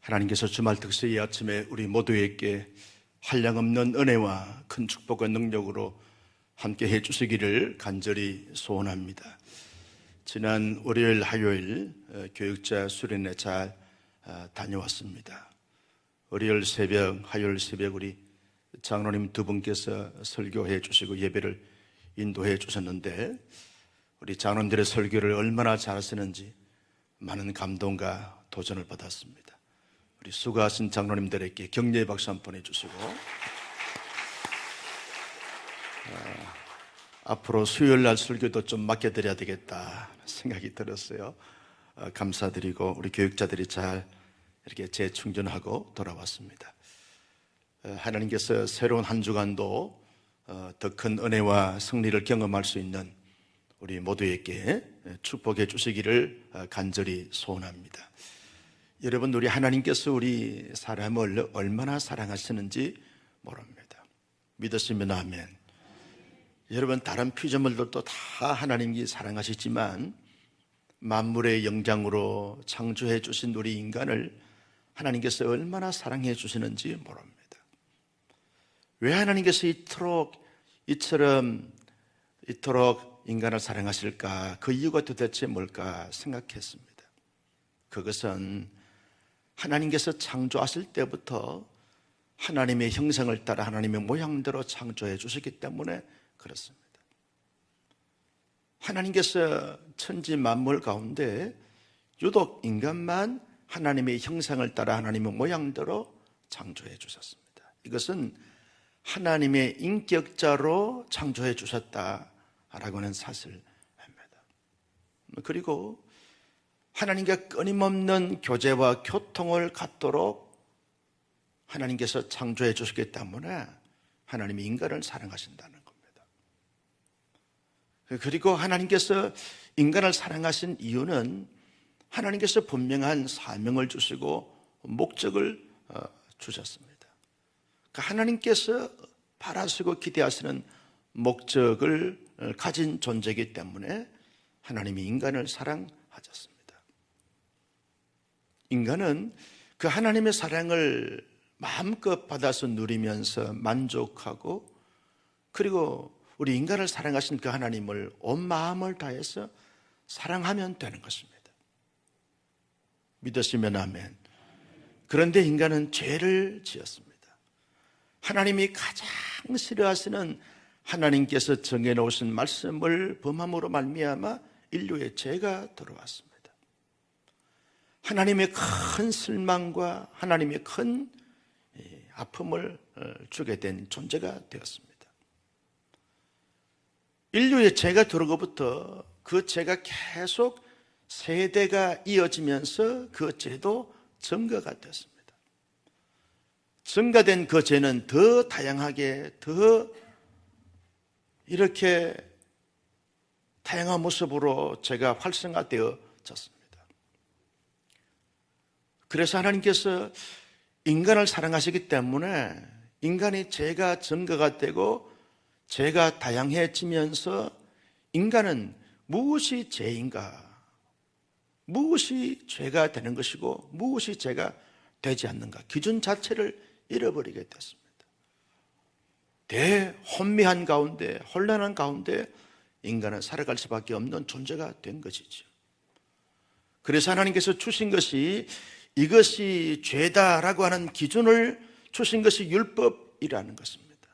하나님께서 주말 특세의 아침에 우리 모두에게 한량없는 은혜와 큰 축복과 능력으로 함께 해주시기를 간절히 소원합니다. 지난 월요일, 화요일 교육자 수련회 잘 다녀왔습니다. 월요일 새벽, 화요일 새벽 우리 장로님 두 분께서 설교해 주시고 예배를 인도해 주셨는데 우리 장로님들의 설교를 얼마나 잘하시는지 많은 감동과 도전을 받았습니다. 우리 수고하신 장로님들에게 격려의 박수 한번 보내주시고 앞으로 수요일날 설교도 좀 맡겨드려야 되겠다 생각이 들었어요. 감사드리고 우리 교육자들이 잘 이렇게 재충전하고 돌아왔습니다. 하나님께서 새로운 한 주간도 더 큰 은혜와 승리를 경험할 수 있는 우리 모두에게 축복해 주시기를 간절히 소원합니다. 여러분, 우리 하나님께서 우리 사람을 얼마나 사랑하시는지 모릅니다. 믿으시면 아멘. 여러분, 다른 피조물들도 다 하나님이 사랑하시지만 만물의 영장으로 창조해 주신 우리 인간을 하나님께서 얼마나 사랑해 주시는지 모릅니다. 왜 하나님께서 이토록 인간을 사랑하실까? 그 이유가 도대체 뭘까 생각했습니다. 그것은 하나님께서 창조하실 때부터 하나님의 형상을 따라 하나님의 모양대로 창조해 주셨기 때문에 그렇습니다. 하나님께서 천지 만물 가운데 유독 인간만 하나님의 형상을 따라 하나님의 모양대로 창조해 주셨습니다. 이것은 하나님의 인격자로 창조해 주셨다라고 하는 사실입니다. 그리고 하나님과 끊임없는 교제와 교통을 갖도록 하나님께서 창조해 주셨기 때문에 하나님이 인간을 사랑하신다는 겁니다. 그리고 하나님께서 인간을 사랑하신 이유는 하나님께서 분명한 사명을 주시고 목적을 주셨습니다. 하나님께서 바라시고 기대하시는 목적을 가진 존재이기 때문에 하나님이 인간을 사랑하셨습니다. 인간은 그 하나님의 사랑을 마음껏 받아서 누리면서 만족하고, 그리고 우리 인간을 사랑하신 그 하나님을 온 마음을 다해서 사랑하면 되는 것입니다. 믿으시면 아멘. 그런데 인간은 죄를 지었습니다. 하나님이 가장 싫어하시는 하나님께서 정해놓으신 말씀을 범함으로 말미암아 인류의 죄가 들어왔습니다. 하나님의 큰 실망과 하나님의 큰 아픔을 주게 된 존재가 되었습니다. 인류의 죄가 들어오고부터 그 죄가 계속 세대가 이어지면서 그 죄도 증가가 되었습니다. 증가된 그 죄는 더 다양하게, 더 이렇게 다양한 모습으로 죄가 활성화되어졌습니다. 그래서 하나님께서 인간을 사랑하시기 때문에 인간의 죄가 증가가 되고 죄가 다양해지면서 인간은 무엇이 죄인가, 무엇이 죄가 되는 것이고 무엇이 죄가 되지 않는가, 기준 자체를 잃어버리게 됐습니다. 대혼미한 가운데, 혼란한 가운데 인간은 살아갈 수밖에 없는 존재가 된 것이죠. 그래서 하나님께서 주신 것이, 이것이 죄다라고 하는 기준을 주신 것이 율법이라는 것입니다.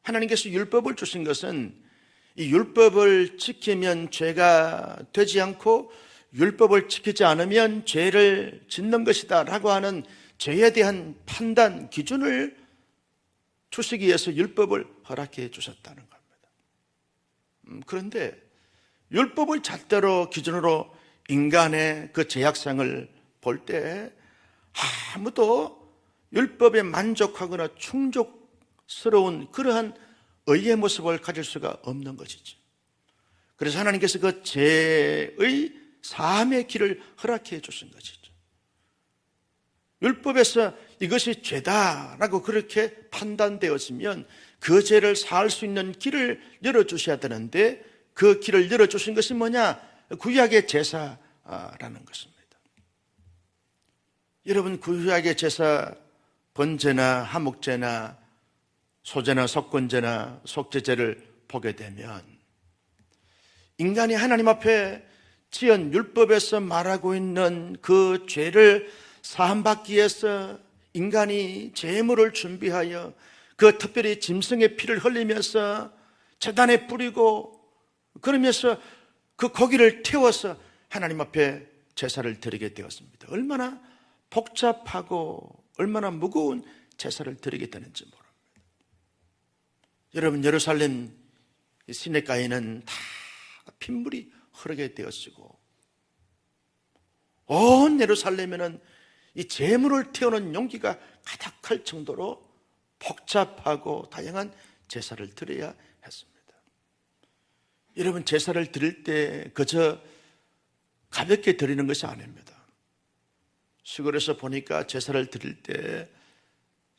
하나님께서 율법을 주신 것은 이 율법을 지키면 죄가 되지 않고 율법을 지키지 않으면 죄를 짓는 것이다 라고 하는 죄에 대한 판단 기준을 주시기 위해서 율법을 허락해 주셨다는 겁니다. 그런데 율법을 잣대로 기준으로 인간의 그 죄악상을 볼 때 아무도 율법에 만족하거나 충족스러운 그러한 의의 모습을 가질 수가 없는 것이죠. 그래서 하나님께서 그 죄의 사함의 길을 허락해 주신 것이죠. 율법에서 이것이 죄다라고 그렇게 판단되었으면 그 죄를 사할 수 있는 길을 열어주셔야 되는데, 그 길을 열어주신 것이 뭐냐? 구약의 제사라는 것입니다. 여러분, 구약의 제사, 번제나 하목제나 소제나 속건제나 속죄제를 보게 되면 인간이 하나님 앞에 지은 율법에서 말하고 있는 그 죄를 사함받기 위해서 인간이 제물을 준비하여 그 특별히 짐승의 피를 흘리면서 제단에 뿌리고 그러면서 그 고기를 태워서 하나님 앞에 제사를 드리게 되었습니다. 얼마나 복잡하고 얼마나 무거운 제사를 드리게 되는지 모릅니다. 여러분, 예루살렘 시내가에는 다 핏물이 흐르게 되었고 온 예루살렘에는 이 제물을 태우는 용기가 가득할 정도로 복잡하고 다양한 제사를 드려야 했습니다. 여러분, 제사를 드릴 때 그저 가볍게 드리는 것이 아닙니다. 시골에서 보니까 제사를 드릴 때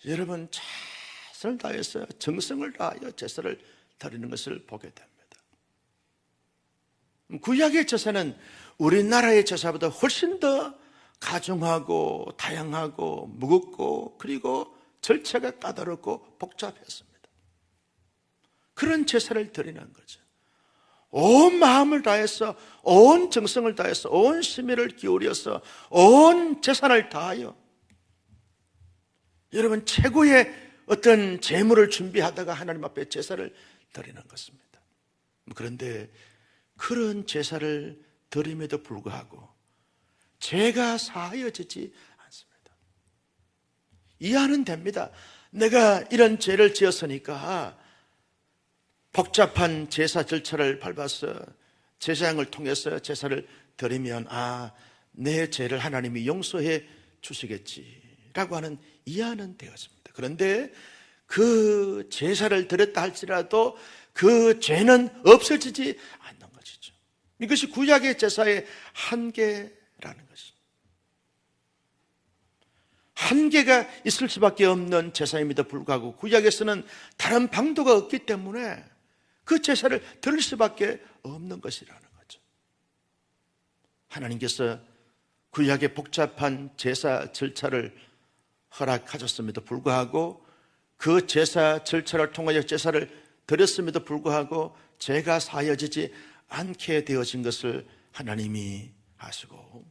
여러분 최선을 다해서 정성을 다하여 제사를 드리는 것을 보게 됩니다. 구약의 제사는 우리나라의 제사보다 훨씬 더 가중하고 다양하고 무겁고 그리고 절차가 까다롭고 복잡했습니다. 그런 제사를 드리는 거죠. 온 마음을 다해서, 온 정성을 다해서, 온 심혈을 기울여서, 온 재산을 다하여 여러분 최고의 어떤 제물을 준비하다가 하나님 앞에 제사를 드리는 것입니다. 그런데 그런 제사를 드림에도 불구하고 죄가 사하여지지 않습니다. 이해는 됩니다. 내가 이런 죄를 지었으니까 복잡한 제사 절차를 밟아서 제사장을 통해서 제사를 드리면 내 죄를 하나님이 용서해 주시겠지라고 하는 이해는 되었습니다. 그런데 그 제사를 드렸다 할지라도 그 죄는 없어지지 않는 것이죠. 이것이 구약의 제사의 한계라는 것입니다. 한계가 있을 수밖에 없는 제사임에도 불구하고 구약에서는 다른 방도가 없기 때문에 그 제사를 드릴 수밖에 없는 것이라는 거죠. 하나님께서 구약의 복잡한 제사 절차를 허락하셨음에도 불구하고 그 제사 절차를 통하여 제사를 드렸음에도 불구하고 죄가 사여지지 않게 되어진 것을 하나님이 아시고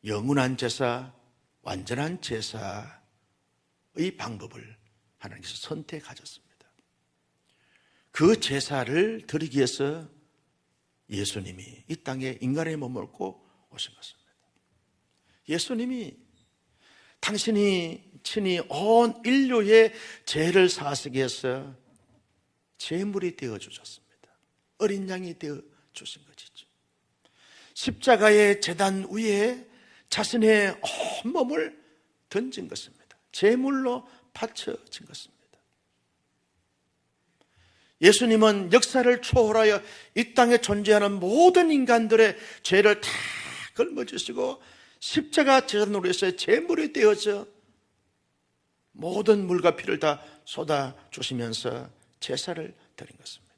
영원한 제사, 완전한 제사의 방법을 하나님께서 선택하셨습니다. 그 제사를 드리기 위해서 예수님이 이 땅에 인간의 몸을 입고 오신 것입니다. 예수님이 당신이 친히 온 인류의 죄를 사하시기 위해서 제물이 되어주셨습니다. 어린 양이 되어주신 것이죠. 십자가의 제단 위에 자신의 온 몸을 던진 것입니다. 제물로 바쳐진 것입니다. 예수님은 역사를 초월하여 이 땅에 존재하는 모든 인간들의 죄를 다 걸머지시고 십자가 제단으로 해서 제물이 되어져 모든 물과 피를 다 쏟아주시면서 제사를 드린 것입니다.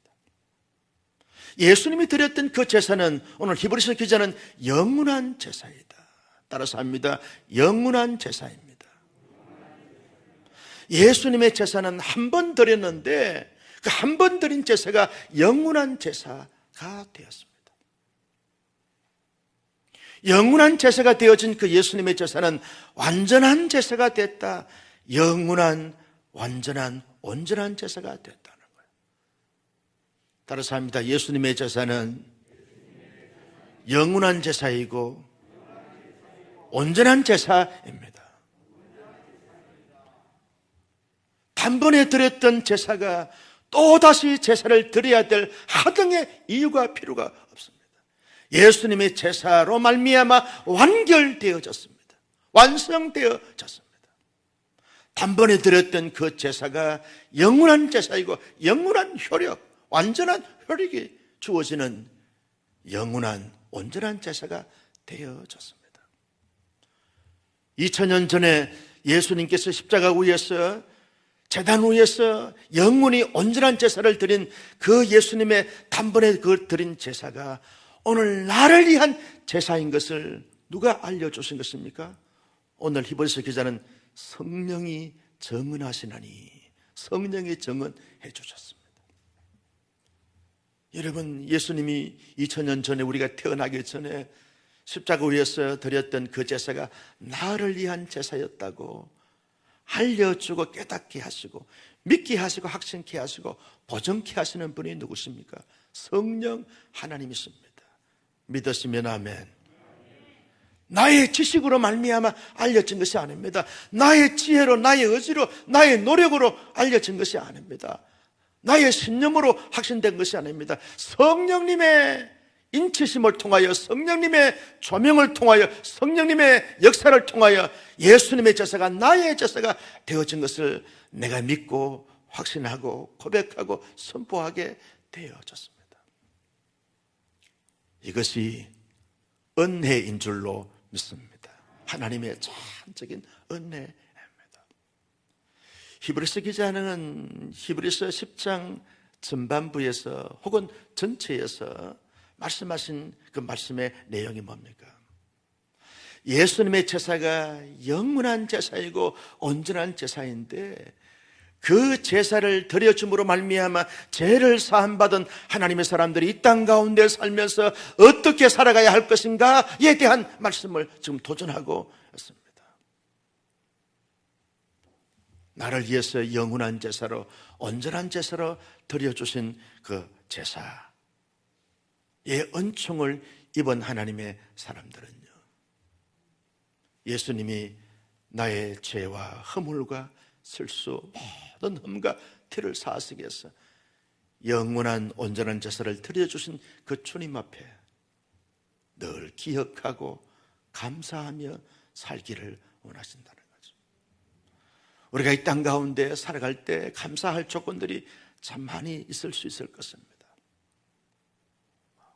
예수님이 드렸던 그 제사는 오늘 히브리서 기자는 영원한 제사이다. 따라서 합니다. 영원한 제사입니다. 예수님의 제사는 한 번 드렸는데 그 한 번 드린 제사가 영원한 제사가 되었습니다. 영원한 제사가 되어진 그 예수님의 제사는 완전한 제사가 됐다. 영원한, 완전한, 온전한 제사가 됐다는 거예요. 따라서 합니다. 예수님의 제사는 영원한 제사이고 온전한 제사입니다. 단번에 드렸던 제사가 또다시 제사를 드려야 될 하등의 이유가 필요가 없습니다. 예수님의 제사로 말미암아 완결되어졌습니다. 완성되어졌습니다. 단번에 드렸던 그 제사가 영원한 제사이고 영원한 효력, 완전한 효력이 주어지는 영원한 온전한 제사가 되어졌습니다. 2000년 전에 예수님께서 십자가 위에서 제단 위에서 영원히 온전한 제사를 드린 그 예수님의 단번에 그 드린 제사가 오늘 나를 위한 제사인 것을 누가 알려주신 것입니까? 오늘 히브리서 기자는 성령이 증언하시나니, 성령이 증언해 주셨습니다. 여러분, 예수님이 2000년 전에 우리가 태어나기 전에 십자가 위에서 드렸던 그 제사가 나를 위한 제사였다고 알려주고 깨닫게 하시고 믿게 하시고 확신케 하시고 보정케 하시는 분이 누구십니까? 성령 하나님이십니다. 믿으시면 아멘. 나의 지식으로 말미암아 알려진 것이 아닙니다. 나의 지혜로, 나의 의지로, 나의 노력으로 알려진 것이 아닙니다. 나의 신념으로 확신된 것이 아닙니다. 성령님의 인치심을 통하여, 성령님의 조명을 통하여, 성령님의 역사를 통하여 예수님의 제사가 나의 제사가 되어진 것을 내가 믿고 확신하고 고백하고 선포하게 되어졌습니다. 이것이 은혜인 줄로 믿습니다. 하나님의 전적인 은혜입니다. 히브리서 기자는 히브리서 10장 전반부에서 혹은 전체에서 말씀하신 그 말씀의 내용이 뭡니까? 예수님의 제사가 영원한 제사이고 온전한 제사인데 그 제사를 드려줌으로 말미암아 죄를 사함받은 하나님의 사람들이 이 땅 가운데 살면서 어떻게 살아가야 할 것인가에 대한 말씀을 지금 도전하고 있습니다. 나를 위해서 영원한 제사로, 온전한 제사로 드려주신 그 제사의 은총을 입은 하나님의 사람들은요, 예수님이 나의 죄와 허물과 실수, 모든 흠과 티를 사하시기 위해서 영원한 온전한 제사를 드려주신 그 주님 앞에 늘 기억하고 감사하며 살기를 원하신다는 거죠. 우리가 이 땅 가운데 살아갈 때 감사할 조건들이 참 많이 있을 수 있을 것입니다.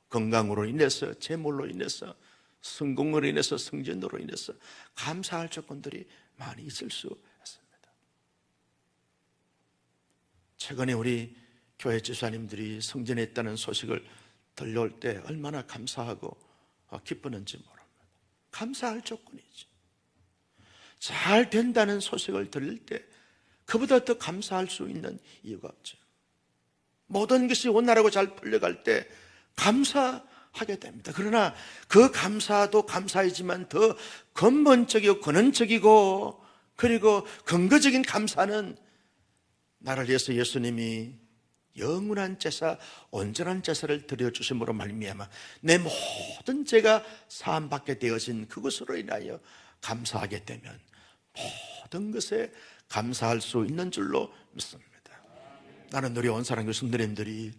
건강으로 인해서, 재물로 인해서, 성공으로 인해서, 성전으로 인해서 감사할 조건들이 많이 있을 수 있습니다. 최근에 우리 교회 지사님들이 성전에 있다는 소식을 들려올 때 얼마나 감사하고 기쁘는지 모릅니다. 감사할 조건이죠. 잘 된다는 소식을 들을 때 그보다 더 감사할 수 있는 이유가 없죠. 모든 것이 원활하고 잘 풀려갈 때 감사하게 됩니다. 그러나 그 감사도 감사이지만 더 근본적이고 근원적이고 그리고 근거적인 감사는 나를 위해서 예수님이 영원한 제사, 온전한 제사를 드려주심으로 말미암아 내 모든 죄가 사함받게 되어진 그것으로 인하여 감사하게 되면 모든 것에 감사할 수 있는 줄로 믿습니다. 나는 우리 온사랑교회 성도님들이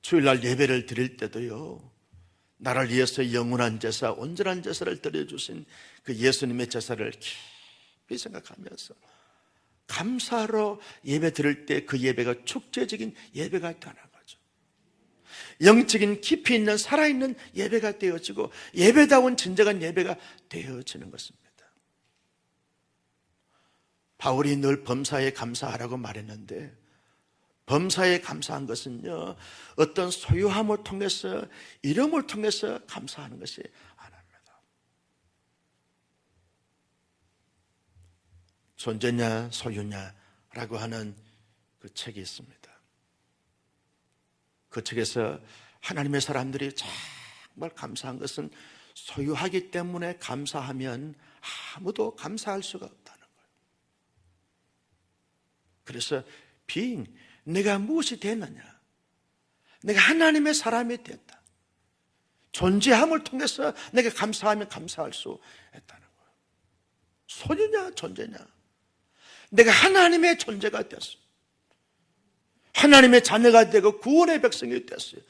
주일날 예배를 드릴 때도요, 나를 위해서 영원한 제사, 온전한 제사를 드려주신 그 예수님의 제사를 깊이 생각하면서 감사로 예배 드릴 때 그 예배가 축제적인 예배가 되는 거죠. 영적인 깊이 있는 살아있는 예배가 되어지고 예배다운 진정한 예배가 되어지는 것입니다. 바울이 늘 범사에 감사하라고 말했는데 범사에 감사한 것은요, 어떤 소유함을 통해서, 이름을 통해서 감사하는 것이 아닙니다. 존재냐 소유냐라고 하는 그 책이 있습니다. 그 책에서 하나님의 사람들이 정말 감사한 것은 소유하기 때문에 감사하면 아무도 감사할 수가 없다는 거예요. 그래서 내가 무엇이 됐느냐? 내가 하나님의 사람이 됐다. 존재함을 통해서 내가 감사하면 감사할 수 있다는 거예요. 소유냐 존재냐? 내가 하나님의 존재가 됐어. 하나님의 자녀가 되고 구원의 백성이 됐어요.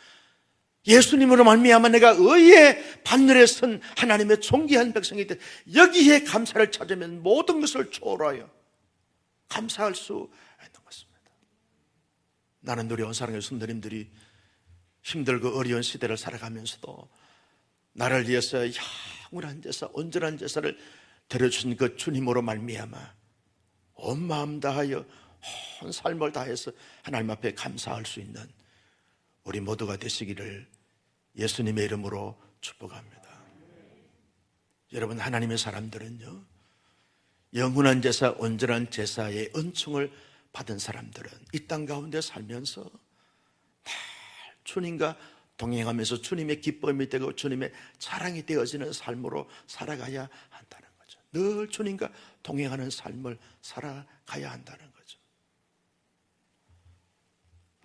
예수님으로 말미암아 내가 의의 반열에 선 하나님의 존귀한 백성이 됐어요. 여기에 감사를 찾으면 모든 것을 초월하여 감사할 수 있는 것입니다. 나는 우리 온사랑의 성도님들이 힘들고 어려운 시대를 살아가면서도 나를 위해서 영원한 제사, 온전한 제사를 드려주신 그 주님으로 말미암아 온 마음 다하여 온 삶을 다해서 하나님 앞에 감사할 수 있는 우리 모두가 되시기를 예수님의 이름으로 축복합니다. 여러분, 하나님의 사람들은요, 영원한 제사, 온전한 제사의 은총을 받은 사람들은 이 땅 가운데 살면서 늘 주님과 동행하면서 주님의 기쁨이 되고 주님의 자랑이 되어지는 삶으로 살아가야 한다는 거죠. 늘 주님과 동행하는 삶을 살아가야 한다는 거죠.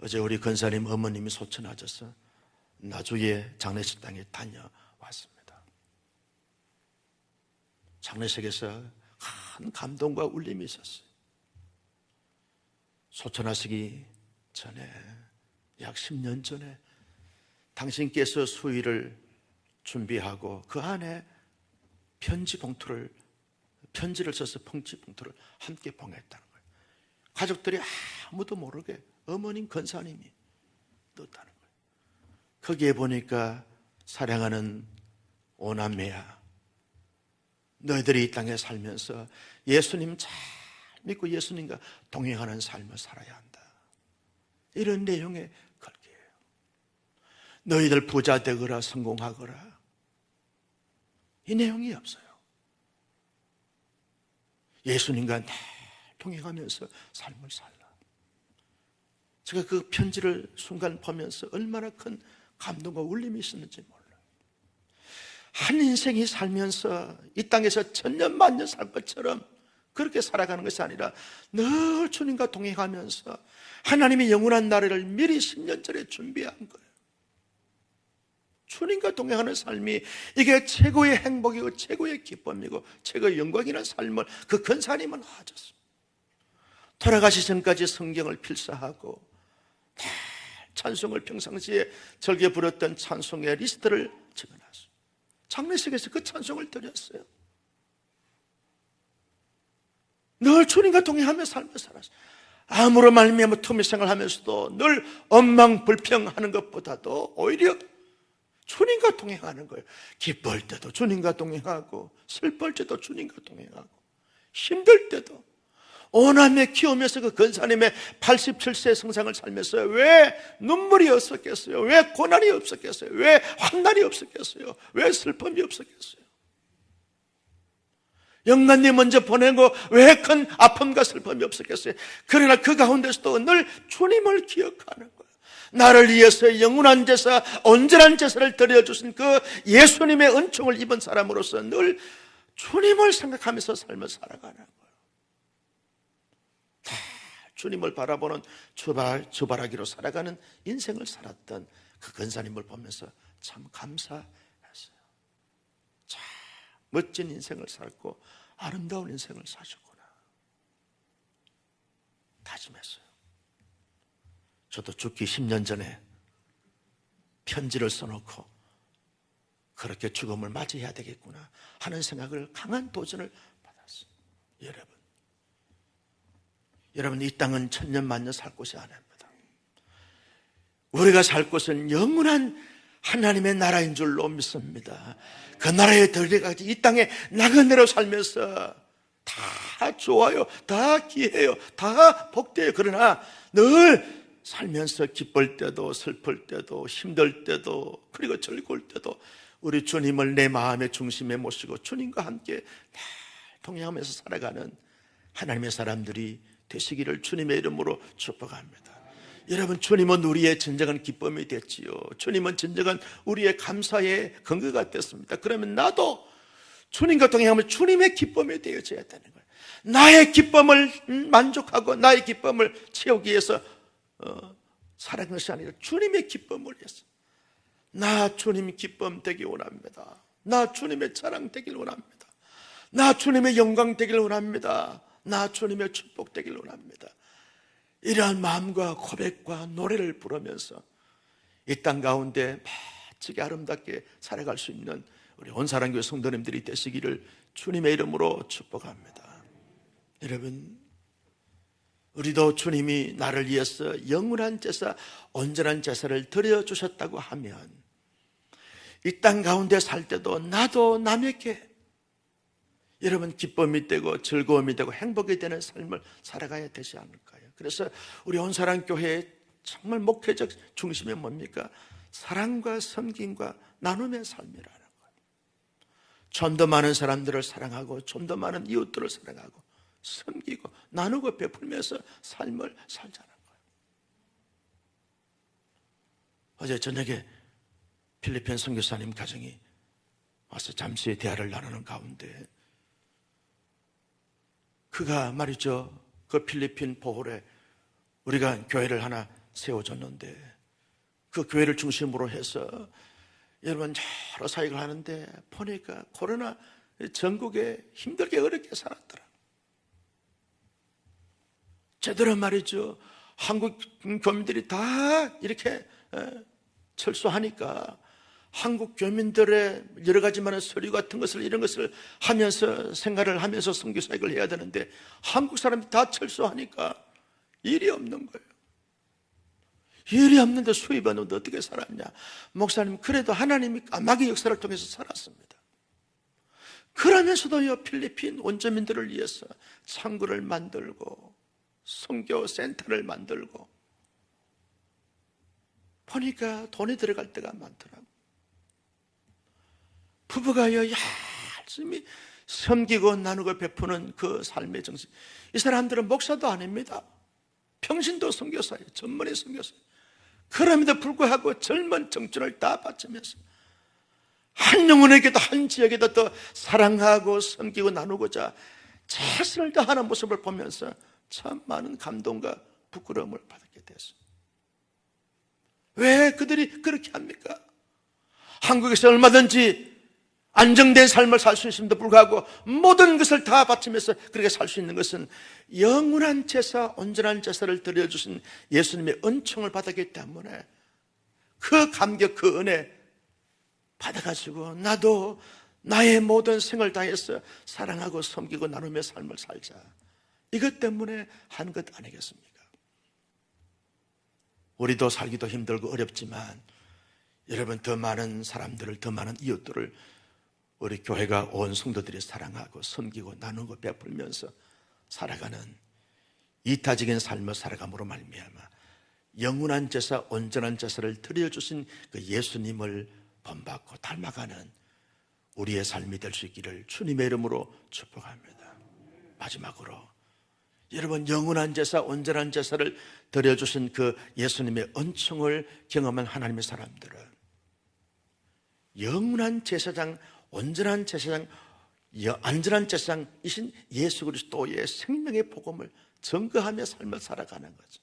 어제 우리 권사님 어머님이 소천하셔서 나주의 장례식장에 다녀왔습니다. 장례식에서 큰 감동과 울림이 있었어요. 소천하시기 전에, 약 10년 전에 당신께서 수의를 준비하고 그 안에 편지를 써서 편지 봉투를 함께 봉했다는 거예요. 가족들이 아무도 모르게 어머님 권사님이 넣었다는 거예요. 거기에 보니까 사랑하는 오남매야, 너희들이 이 땅에 살면서 예수님 잘 믿고 예수님과 동행하는 삶을 살아야 한다. 이런 내용의 글귀예요. 너희들 부자 되거라 성공하거라, 이 내용이 없어요. 예수님과 늘 동행하면서 삶을 살라. 제가 그 편지를 순간 보면서 얼마나 큰 감동과 울림이 있었는지 몰라요. 한 인생이 살면서 이 땅에서 천년만년 살 것처럼 그렇게 살아가는 것이 아니라 늘 주님과 동행하면서 하나님의 영원한 나라를 미리 10년 전에 준비한 거예요. 주님과 동행하는 삶이 이게 최고의 행복이고 최고의 기쁨이고 최고의 영광이라는 삶을 그 권사님은 하셨습니다. 돌아가시 전까지 성경을 필사하고 찬송을 평상시에 즐겨 부렸던 찬송의 리스트를 적어놨어요. 장례식에서 그 찬송을 드렸어요. 늘 주님과 동행하며 삶을 살았어요. 아무런 말미암아 투미생을 하면서도 늘 엉망불평하는 것보다도 오히려 주님과 동행하는 거예요. 기쁠 때도 주님과 동행하고, 슬플 때도 주님과 동행하고, 힘들 때도. 오남매 키우면서 그 권사님의 87세 성상을 살면서 왜 눈물이 없었겠어요? 왜 고난이 없었겠어요? 왜 환난이 없었겠어요? 왜 슬픔이 없었겠어요? 영감님 먼저 보내고 왜 큰 아픔과 슬픔이 없었겠어요? 그러나 그 가운데서도 늘 주님을 기억하는 거예요. 나를 위해서 영원한 제사, 온전한 제사를 드려주신 그 예수님의 은총을 입은 사람으로서 늘 주님을 생각하면서 삶을 살아가는 거예요. 주님을 바라보는 주바라기로 살아가는 인생을 살았던 그 권사님을 보면서 참 감사했어요. 참 멋진 인생을 살고 아름다운 인생을 사셨구나 다짐했어요. 저도 죽기 10년 전에 편지를 써놓고 그렇게 죽음을 맞이해야 되겠구나 하는 생각을, 강한 도전을 받았어요. 여러분, 이 땅은 천년만년 살 곳이 아닙니다. 우리가 살 곳은 영원한 하나님의 나라인 줄로 믿습니다. 그 나라에 들어가지 이 땅에 나그네로 살면서 다 좋아요, 다 기해요, 다 복돼요. 그러나 늘 살면서 기쁠 때도 슬플 때도 힘들 때도 그리고 즐거울 때도 우리 주님을 내 마음의 중심에 모시고 주님과 함께 늘 동행하면서 살아가는 하나님의 사람들이 되시기를 주님의 이름으로 축복합니다. 여러분, 주님은 우리의 진정한 기쁨이 됐지요. 주님은 진정한 우리의 감사의 근거가 됐습니다. 그러면 나도 주님과 동행하면 주님의 기쁨이 되어져야 되는 거예요. 나의 기쁨을 만족하고 나의 기쁨을 채우기 위해서 살아가는 것이 아니라 주님의 기쁨을 위해서. 나 주님 기쁨 되기 원합니다. 나 주님의 자랑 되길 원합니다. 나 주님의 영광 되길 원합니다. 나 주님의 축복 되길 원합니다. 이러한 마음과 고백과 노래를 부르면서 이 땅 가운데 멋지게 아름답게 살아갈 수 있는 우리 온사랑교회 성도님들이 되시기를 주님의 이름으로 축복합니다. 여러분, 우리도 주님이 나를 위해서 영원한 제사, 온전한 제사를 드려주셨다고 하면 이 땅 가운데 살 때도 나도 남에게 여러분 기쁨이 되고 즐거움이 되고 행복이 되는 삶을 살아가야 되지 않을까요? 그래서 우리 온사랑교회의 정말 목회적 중심이 뭡니까? 사랑과 섬김과 나눔의 삶이라는 거예요. 좀 더 많은 사람들을 사랑하고 좀 더 많은 이웃들을 사랑하고 섬기고 나누고 베풀면서 삶을 살자는 거예요. 어제 저녁에 필리핀 선교사님 가정이 와서 잠시 대화를 나누는 가운데 그가 말이죠, 그 필리핀 보홀에 우리가 교회를 하나 세워줬는데 그 교회를 중심으로 해서 여러분 여러 사역을 하는데 보니까 코로나 전국에 힘들게 어렵게 살았더라. 제대로 말이죠, 한국 교민들이 다 이렇게 철수하니까 한국 교민들의 여러 가지 많은 서류 같은 것을 이런 것을 하면서 생활을 하면서 선교 사역을 해야 되는데 한국 사람이 다 철수하니까 일이 없는 거예요. 일이 없는데 수입이 없는데 어떻게 살았냐? 목사님, 그래도 하나님이 까마귀 역사를 통해서 살았습니다. 그러면서도요, 필리핀 원주민들을 위해서 창구를 만들고 선교 센터를 만들고 보니까 돈이 들어갈 때가 많더라고요. 부부가요 열심히 섬기고 나누고 베푸는 그 삶의 정신. 이 사람들은 목사도 아닙니다. 평신도 선교사예요. 전문의 선교사예요. 그럼에도 불구하고 젊은 청춘을 다 바치면서 한 영혼에게도 한 지역에도 더 사랑하고 섬기고 나누고자 최선을 다하는 모습을 보면서 참 많은 감동과 부끄러움을 받게 됐어요. 왜 그들이 그렇게 합니까? 한국에서 얼마든지 안정된 삶을 살 수 있음에도 불구하고 모든 것을 다 바치면서 그렇게 살 수 있는 것은 영원한 제사, 온전한 제사를 드려주신 예수님의 은총을 받았기 때문에 그 감격, 그 은혜 받아가지고 나도 나의 모든 생을 다해서 사랑하고 섬기고 나누며 삶을 살자, 이것 때문에 한 것 아니겠습니까? 우리도 살기도 힘들고 어렵지만 여러분, 더 많은 사람들을, 더 많은 이웃들을 우리 교회가 온 성도들이 사랑하고 섬기고 나누고 베풀면서 살아가는 이타적인 삶을 살아감으로 말미암아 영원한 제사, 온전한 제사를 드려주신 그 예수님을 본받고 닮아가는 우리의 삶이 될 수 있기를 주님의 이름으로 축복합니다. 마지막으로 여러분, 영원한 제사, 온전한 제사를 드려주신 그 예수님의 은총을 경험한 하나님의 사람들은 영원한 제사장, 온전한 제사장, 안전한 제사장이신 예수 그리스도의 생명의 복음을 증거하며 삶을 살아가는 거죠.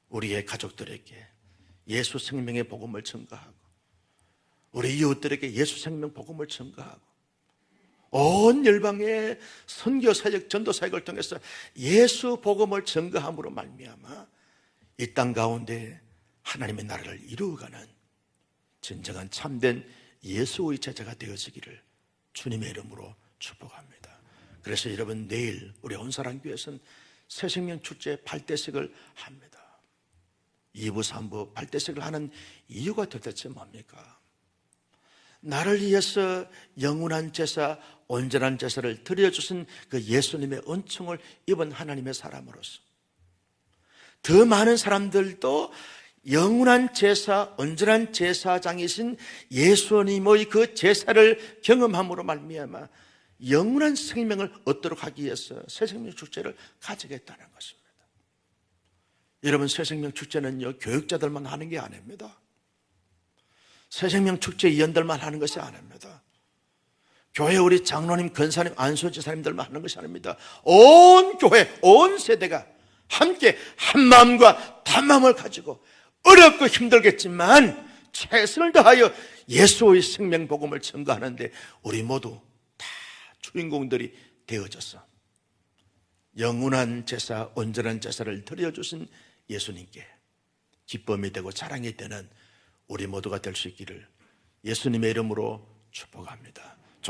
우리의 가족들에게 예수 생명의 복음을 증거하고 우리 이웃들에게 예수 생명 복음을 증거하고 온 열방의 선교 사역, 전도 사역을 통해서 예수 복음을 증거함으로 말미암아 이 땅 가운데 하나님의 나라를 이루어가는 진정한 참된 예수의 제자가 되어지기를 주님의 이름으로 축복합니다. 그래서 여러분, 내일 우리 온사랑교회에서는 새생명 축제 발대식을 합니다. 2부, 3부 발대식을 하는 이유가 도대체 뭡니까? 나를 위해서 영원한 제사, 온전한 제사를 드려주신 그 예수님의 은총을 입은 하나님의 사람으로서 더 많은 사람들도 영원한 제사, 온전한 제사장이신 예수님의 그 제사를 경험함으로 말미암아 영원한 생명을 얻도록 하기 위해서 새생명 축제를 가지겠다는 것입니다. 여러분, 새생명 축제는요, 교육자들만 하는 게 아닙니다. 새생명 축제 위원들만 하는 것이 아닙니다. 교회 우리 장로님, 권사님, 안수지사님들만 하는 것이 아닙니다. 온 교회, 온 세대가 함께 한 마음과 단마음을 가지고 어렵고 힘들겠지만 최선을 다하여 예수의 생명 복음을 증거하는데 우리 모두 다 주인공들이 되어져서 영원한 제사, 온전한 제사를 드려주신 예수님께 기쁨이 되고 자랑이 되는 우리 모두가 될 수 있기를 예수님의 이름으로 축복합니다.